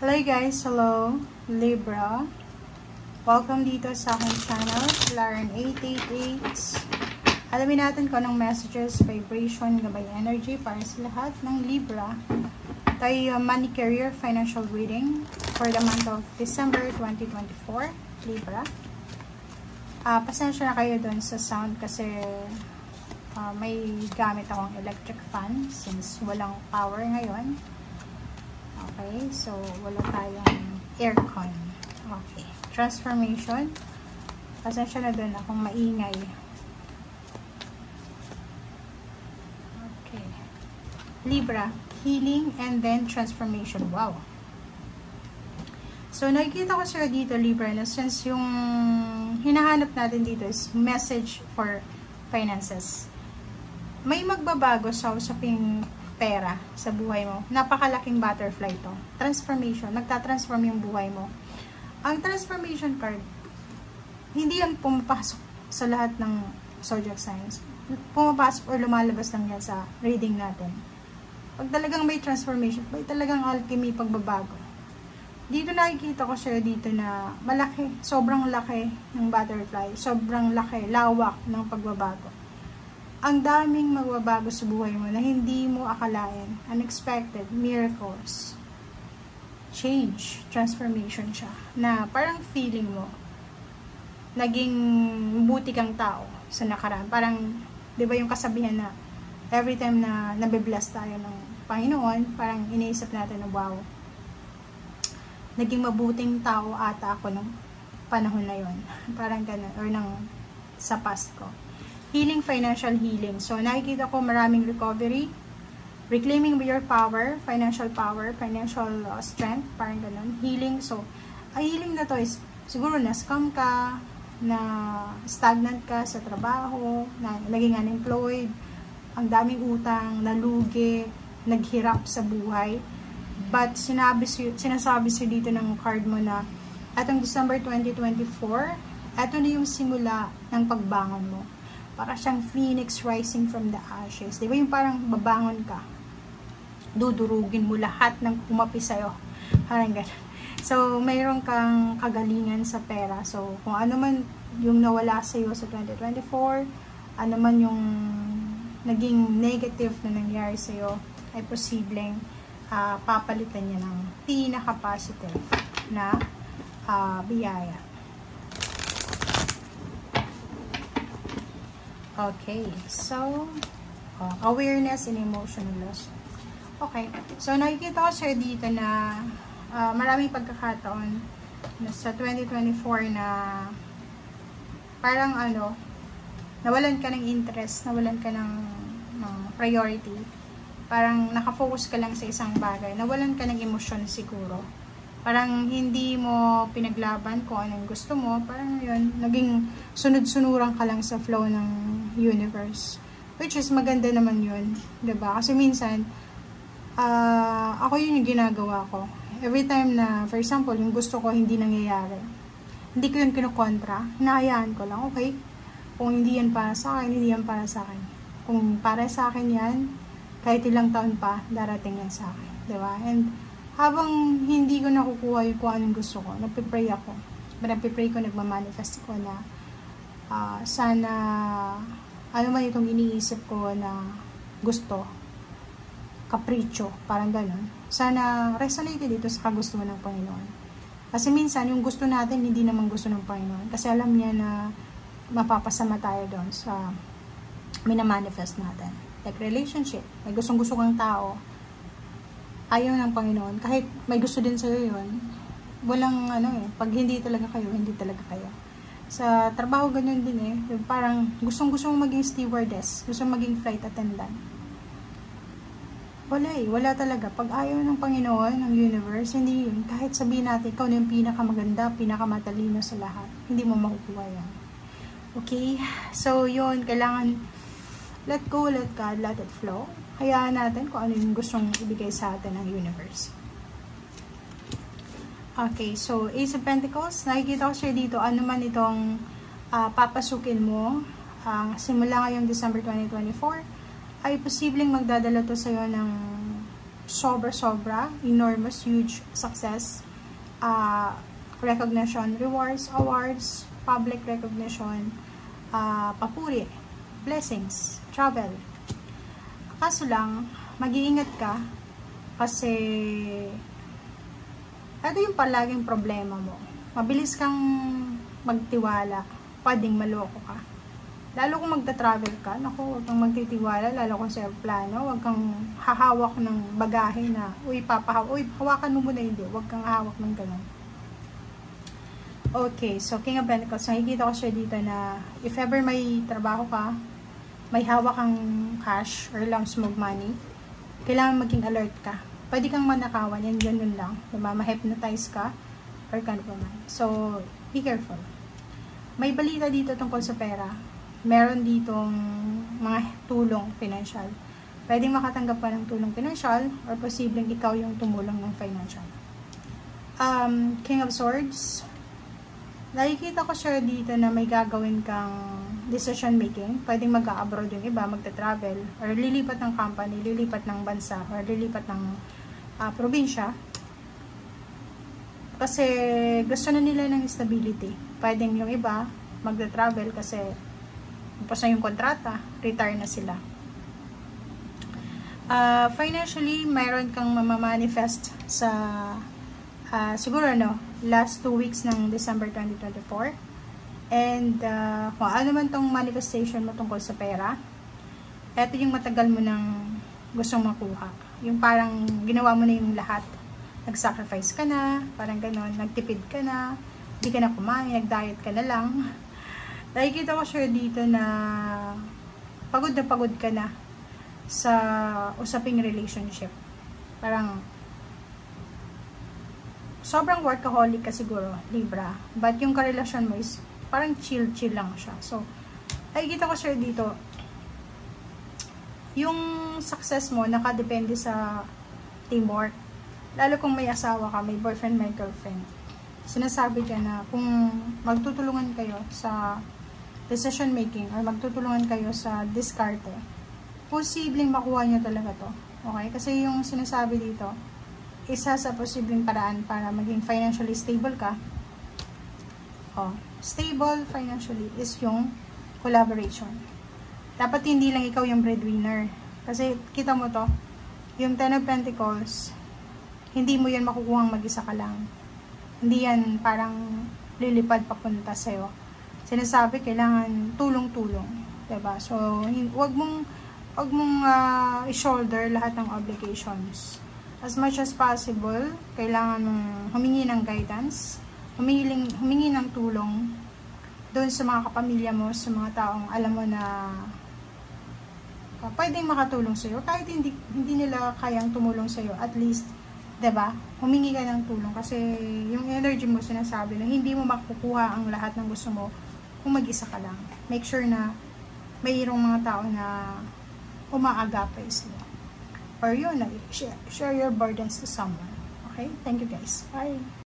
Hello guys, hello Libra. Welcome dito sa aking channel, Laren888. Alamin natin kung anong messages, vibration, gabay energy para sa lahat ng Libra. Tayo money career financial reading for the month of December 2024, Libra. Pasensya na kayo doon sa sound kasi may gamit akong electric fan since walang power ngayon. Okay, so wala tayong aircon. Okay, transformation. Pasensya na doon akong maingay. Okay. Libra, healing and then transformation. Wow. So nakikita ko sir dito Libra na since yung hinahanap natin dito is message for finances. May magbabago sa usaping pera sa buhay mo. Napakalaking butterfly to. Transformation. Nagtatransform yung buhay mo. Ang transformation card, hindi yan pumapasok sa lahat ng zodiac signs. Pumapasok or lumalabas lang yan sa reading natin. Pag talagang may transformation, may talagang alchemy, pagbabago. Dito nakikita ko siya dito na malaki, sobrang laki ng butterfly, sobrang laki, lawak ng pagbabago. Ang daming magbabago sa buhay mo na hindi mo akalain. Unexpected, miracles, change, transformation siya. Na parang feeling mo, naging buti kang tao sa nakaraan. Parang, di ba yung kasabihan na every time na nabibless tayo ng Panginoon, parang iniisip natin na wow, naging mabuting tao ata ako ng panahon na yon. Parang ganun, or sa past ko. Healing, financial healing. So, nakikita ko maraming recovery, reclaiming your power, financial strength, parang ganun. Healing. So, ang healing na to is, siguro na-scam ka, na stagnant ka sa trabaho, na naging unemployed, ang daming utang, nalugi, naghirap sa buhay. But, sinasabi siya dito ng card mo na, atong December 2024, eto na yung simula ng pagbangon mo. Para siyang phoenix rising from the ashes. Di ba yung parang babangon ka? Dudurugin mo lahat ng pumapi sa'yo. Parang gano'n. So, mayroon kang kagalingan sa pera. So, kung ano man yung nawala sa'yo sa 2024, ano man yung naging negative na nangyari sa'yo, ay posibleng papalitan niya ng pinaka-positive na biyaya. Okay, so, awareness and emotional loss. Okay, so nakikita ko sir dito na maraming pagkakataon na sa 2024 na parang nawalan ka ng interest, nawalan ka ng priority. Parang nakafocus ka lang sa isang bagay, nawalan ka ng emosyon siguro. Parang hindi mo pinaglaban kung anong gusto mo. Parang yun, naging sunod-sunuran ka lang sa flow ng universe. Which is maganda naman yun. Diba? Kasi minsan, ako yun yung ginagawa ko. Every time na, for example, yung gusto ko hindi nangyayari. Hindi ko yun kinukontra. Hinahayaan ko lang, okay? Kung hindi yan para sa akin, hindi yan para sa akin. Kung para sa akin yan, kahit ilang taon pa, darating yan sa akin. Diba? And, habang hindi ko nakukuha yung kung anong gusto ko, nagpipray ako. Nagpipray ko, nagmamanifest ko na sana ano man itong iniisip ko na gusto, kapritsyo, parang gano'n. Sana resonate dito sa kagustuhan ng Panginoon. Kasi minsan, yung gusto natin, hindi naman gusto ng Panginoon. Kasi alam niya na mapapasama tayo doon sa minamanifest natin. Like relationship, may gustong-gusto kang tao, ayaw ng Panginoon, kahit may gusto din sa'yo yun, walang pag hindi talaga kayo, hindi talaga kayo. Sa trabaho ganyan din parang gustong-gusto mong maging stewardess, gusto mong maging flight attendant. Wala talaga. Pag ayaw ng Panginoon, ng universe, hindi yun. Kahit sabihin natin, ikaw na yung pinakamaganda, pinakamatalino sa lahat, hindi mo makukuha yan. Okay? So, yun, kailangan let go, let God, let it flow. Hayaan natin kung ano yung gustong ibigay sa atin ng universe. Okay, so Ace of Pentacles, nakikita ko siya dito, ano man itong papasukin mo, simula ngayong December 2024, ay posibleng magdadala to sa'yo ng sobra-sobra, enormous, huge success, recognition, rewards, awards, public recognition, papuri, blessings, travel. Kaso lang, mag-iingat ka kasi ito yung palaging problema mo. Mabilis kang magtiwala, pwedeng maloko ka. Lalo kung magta-travel ka, naku, huwag kang magtitiwala, lalo kung sa aeroplano, huwag kang hahawak ng bagahe na, hawakan mo muna, hindi, huwag kang hahawak ng ganun. Okay, so King of Pentacles, nakikita ko siya dito na if ever may trabaho ka, may hawak kang cash or lump sum of money, kailangan maging alert ka. Pwede kang manakawan, yan ganun lang. Diba? Ma-hypnotize ka or kind of man. So, be careful. May balita dito tungkol sa pera. Meron ditong mga tulong financial. Pwedeng makatanggap ka ng tulong financial or posibleng ikaw yung tumulong ng financial. King of Swords, nakikita ko siya dito na may gagawin kang decision making. Pwedeng mag-abroad yung iba, magta-travel, or lilipat ng company, lilipat ng bansa, or lilipat ng probinsya. Kasi gusto na nila ng stability. Pwedeng yung iba magta-travel kasi tapos na yung kontrata, retire na sila. Financially, mayroon kang mamamanifest sa siguro last 2 weeks ng December 2024. And kung ano man tong manifestation mo tungkol sa pera, eto yung matagal mo nang gustong makuha. Yung parang ginawa mo na yung lahat. Nag-sacrifice ka na, parang ganon, nagtipid ka na, hindi ka na kumain, nag-diet ka na lang. Nakikita ko siya dito na pagod ka na sa usaping relationship. Parang sobrang workaholic ka siguro, Libra. But yung karelasyon mo is parang chill lang siya. So, nakikita ko siya dito, yung success mo nakadepende sa teamwork. Lalo kung may asawa ka, may boyfriend, may girlfriend. Sinasabi dyan na kung magtutulungan kayo sa decision making or magtutulungan kayo sa diskarte, posibleng makuha nyo talaga to. Okay? Kasi yung sinasabi dito, isa sa posibleng paraan para maging financially stable ka, stable financially is yung collaboration. Dapat hindi lang ikaw yung breadwinner. Kasi kita mo to, yung Ten of Pentacles, hindi mo yan makukuhang mag-isa ka lang. Hindi yan parang lilipad papunta sa'yo. Sinasabi, kailangan tulong-tulong. Diba? So, wag mong i-shoulder lahat ng obligations. As much as possible, kailangan mong humingi ng guidance, humingi ng tulong doon sa mga kapamilya mo, sa mga taong alam mo na pwedeng makatulong sa'yo. Kahit hindi nila kayang tumulong sa'yo, at least, diba, humingi ka ng tulong. Kasi yung energy mo sinasabi na hindi mo makukuha ang lahat ng gusto mo kung mag-isa ka lang. Make sure na mayroong mga tao na umaagapay sila. Or yun, share your burdens to someone. Okay? Thank you guys. Bye!